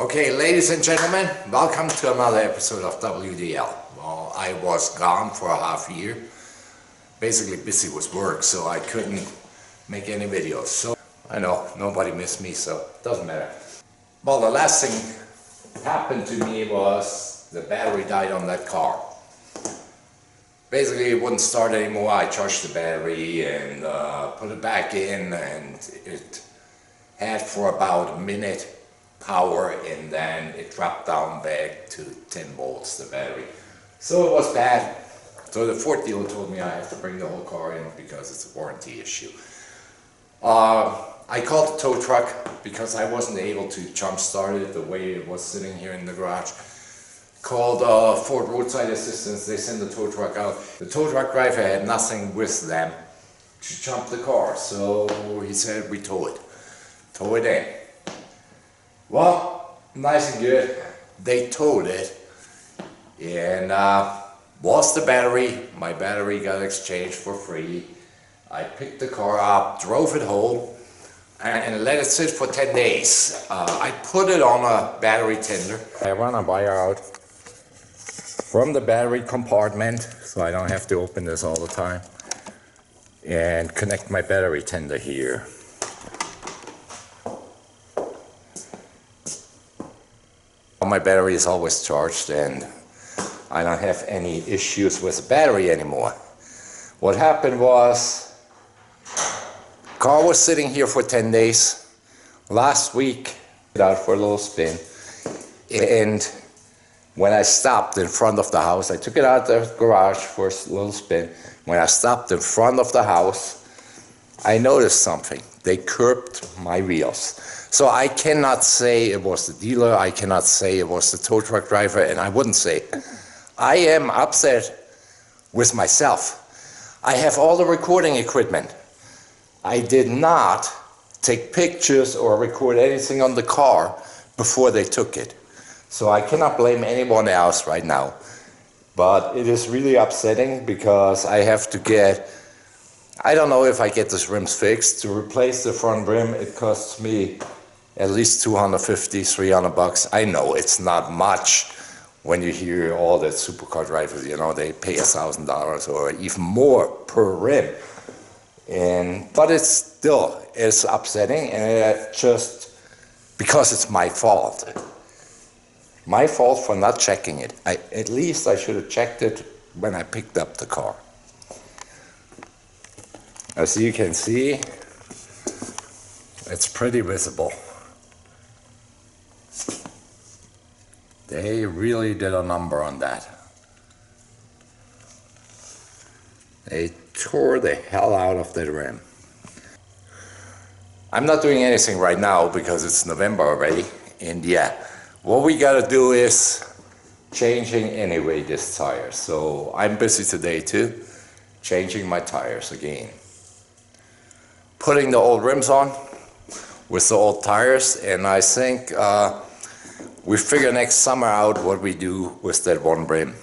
Okay, ladies and gentlemen, welcome to another episode of WDL. Well, I was gone for a half year, basically busy with work, so I couldn't make any videos. So I know nobody missed me, so it doesn't matter. Well, the last thing happened to me was the battery died on that car. Basically, it wouldn't start anymore. I charged the battery and put it back in, and it had for about a minute power, and then it dropped down back to 10 volts, the battery. So it was bad. So the Ford dealer told me I have to bring the whole car in because it's a warranty issue. I called the tow truck because I wasn't able to jump start it the way it was sitting here in the garage. Called Ford roadside assistance. They sent the tow truck out. The tow truck driver had nothing with them to jump the car, so he said we tow it in. Well, nice and good. They towed it, and lost the battery. My battery got exchanged for free. I picked the car up, drove it home, and let it sit for 10 days. I put it on a battery tender. I run a wire out from the battery compartment, so I don't have to open this all the time, and connect my battery tender here. My battery is always charged, and I don't have any issues with the battery anymore. What happened was, car was sitting here for 10 days. Last week, out for a little spin, and when I stopped in front of the house, I took it out the garage for a little spin. When I stopped in front of the house, I noticed something. They curbed my wheels. So I cannot say it was the dealer, I cannot say it was the tow truck driver, and I wouldn't say it. I am upset with myself. I have all the recording equipment. I did not take pictures or record anything on the car before they took it. So I cannot blame anyone else right now. But it is really upsetting because I have to get, I don't know if I get this rims fixed. To replace the front rim, it costs me at least 250, 300 bucks. I know it's not much when you hear all the supercar drivers, you know, they pay $1,000 or even more per rim. But it's upsetting, and it just, because it's my fault. My fault for not checking it. At least I should have checked it when I picked up the car. As you can see, it's pretty visible. They really did a number on that. They tore the hell out of that rim. I'm not doing anything right now because it's November already, and yeah, what we gotta do is changing anyway this tire. So I'm busy today too, changing my tires again. Putting the old rims on with the old tires, and I think we figure next summer out what we do with that one rim.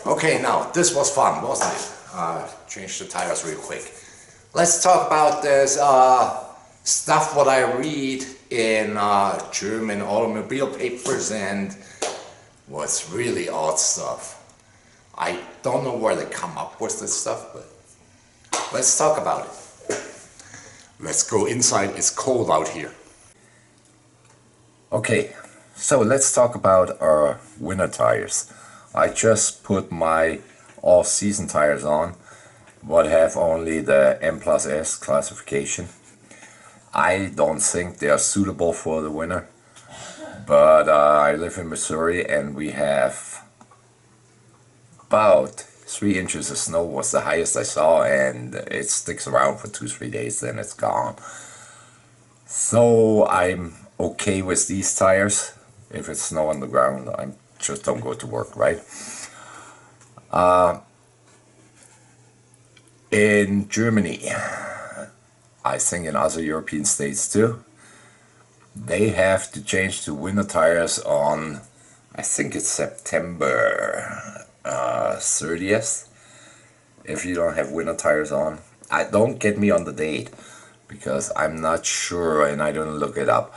Okay, now this was fun, wasn't it? Change the tires real quick. Let's talk about this stuff what I read in German automobile papers, and what's really odd stuff. I don't know where they come up with this stuff, but let's talk about it. Let's go inside, it's cold out here. Okay, so let's talk about our winter tires. I just put my all-season tires on, but have only the M+S classification. I don't think they are suitable for the winter, but I live in Missouri, and we have about 3 inches of snow was the highest I saw, and it sticks around for 2-3 days, then it's gone. So I'm okay with these tires. If it's snow on the ground, I just don't go to work, right? In Germany, I think in other European states too, they have to change to winter tires on, I think it's September 30th. If you don't have winter tires on, don't get me on the date because I'm not sure and I don't look it up.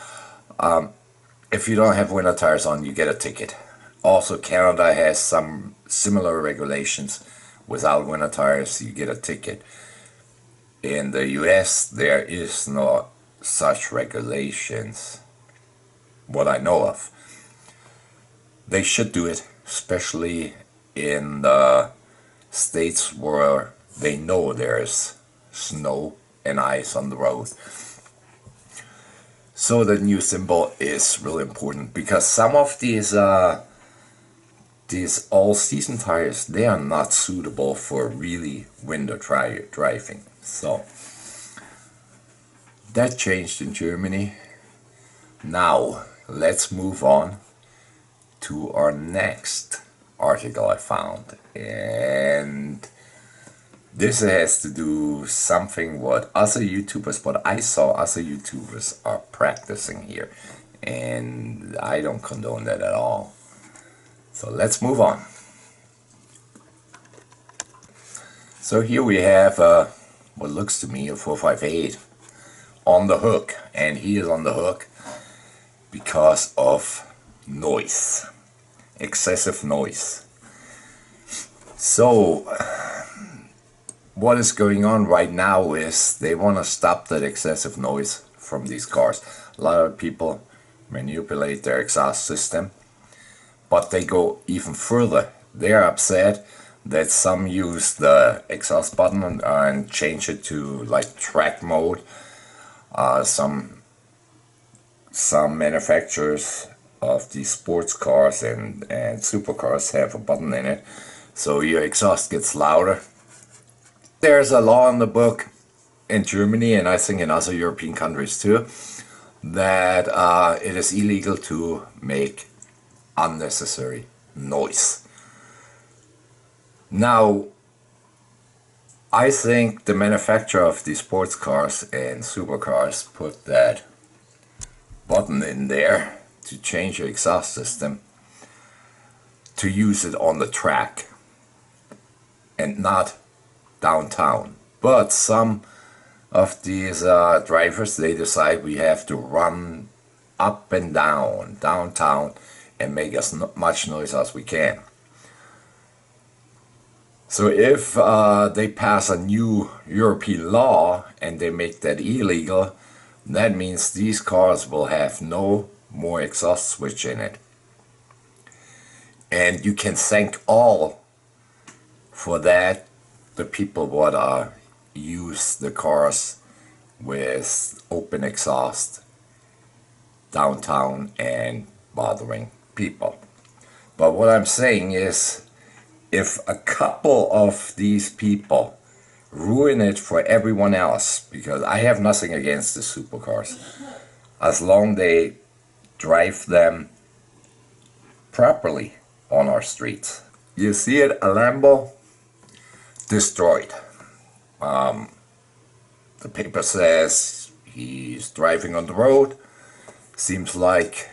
If you don't have winter tires on, you get a ticket. Also, Canada has some similar regulations. Without winter tires, you get a ticket. In the US, there is no such regulations, what I know of. They should do it, especially in the states where they know there's snow and ice on the road. So the new symbol is really important because some of these all-season tires, they are not suitable for really winter driving. So that changed in Germany. Now let's move on to our next article I found, and this has to do something what other YouTubers, what I saw other YouTubers are practicing here, and I don't condone that at all. So let's move on. So here we have what looks to me a 458 on the hook, and he is on the hook because of noise, excessive noise. So what is going on right now is they want to stop that excessive noise from these cars. A lot of people manipulate their exhaust system, but they go even further. They're upset that some use the exhaust button and change it to like track mode. Some manufacturers of these sports cars and supercars have a button in it, so your exhaust gets louder. There's a law in the book in Germany, and I think in other European countries too, that it is illegal to make unnecessary noise. Now, I think the manufacturer of these sports cars and supercars put that button in there to change your exhaust system to use it on the track and not downtown. But some of these drivers, they decide we have to run up and down downtown and make as much noise as we can. So if they pass a new European law and they make that illegal, that means these cars will have no more exhaust switch in it. And you can thank all for that the people what use the cars with open exhaust downtown and bothering people. But what I'm saying is, if a couple of these people ruin it for everyone else, because I have nothing against the supercars, as long they drive them properly on our streets. You see it, a Lambo destroyed. The paper says he's driving on the road. Seems like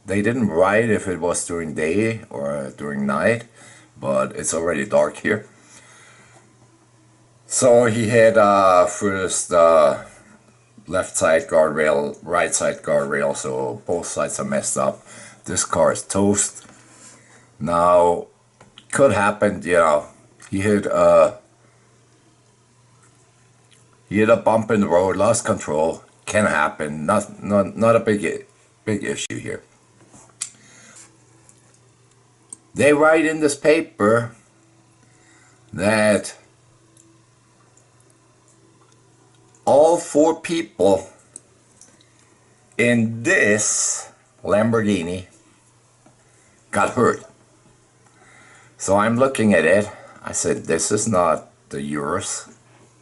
they didn't write if it was during day or during night, but it's already dark here. So he had first left side guardrail, right side guardrail, so both sides are messed up. This car is toast. Now, could happen, you know, he hit a bump in the road, lost control. Can happen. Not a big issue here. They write in this paper that all 4 people in this Lamborghini got hurt. So I'm looking at it. I said, this is not the Urus.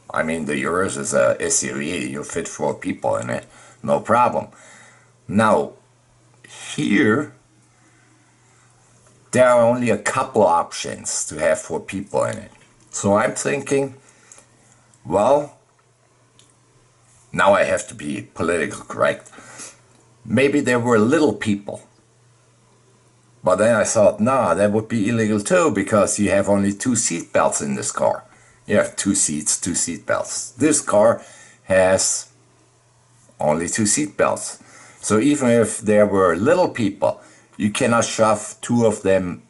I mean, the Urus is a SUV. You fit 4 people in it, no problem. Now, here, there are only a couple options to have 4 people in it. So I'm thinking, well, now I have to be political correct. Maybe there were little people. But then I thought, nah, that would be illegal too, because you have only 2 seat belts in this car. You have 2 seats, 2 seat belts. This car has only 2 seat belts. So even if there were little people, you cannot shove 2 of them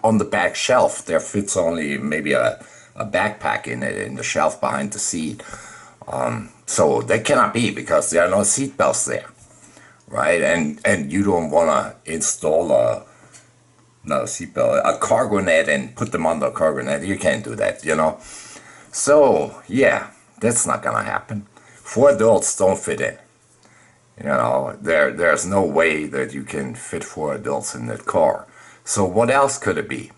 on the back shelf. There fits only maybe a backpack in it, in the shelf behind the seat. So that cannot be, because there are no seat belts there, right? And you don't want to install a seatbelt, a cargo net, and put them on the cargo net. You can't do that, you know. So yeah, that's not gonna happen. 4 adults don't fit in. You know, there's no way that you can fit 4 adults in that car. So what else could it be?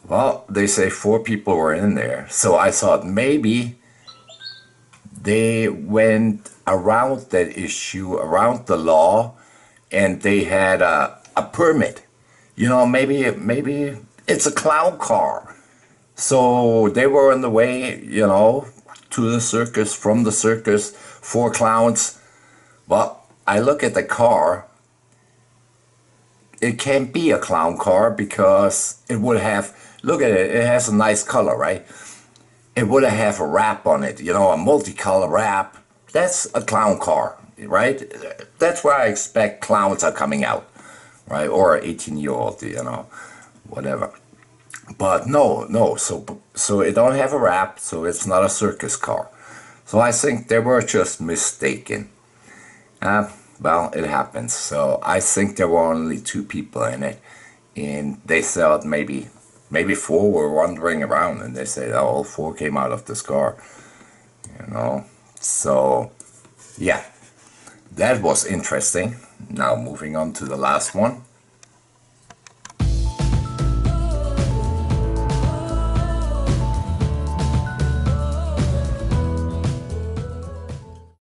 Well, they say 4 people were in there. So I thought maybe they went around that issue, around the law, and they had a permit. You know, maybe it's a clown car. So they were on the way, you know, to the circus, from the circus, 4 clowns. Well, I look at the car. It can't be a clown car, because it would have, look at it, it has a nice color, right? It would have a wrap on it, you know, a multicolor wrap. That's a clown car, right? That's where I expect clowns are coming out, right? Or an 18-year-old, you know, whatever. But no, so it don't have a wrap, so it's not a circus car. So I think they were just mistaken. Well, it happens. So I think there were only 2 people in it, and they thought maybe 4 were wandering around, and they said, oh, all 4 came out of this car, you know. So yeah, that was interesting. Now moving on to the last one.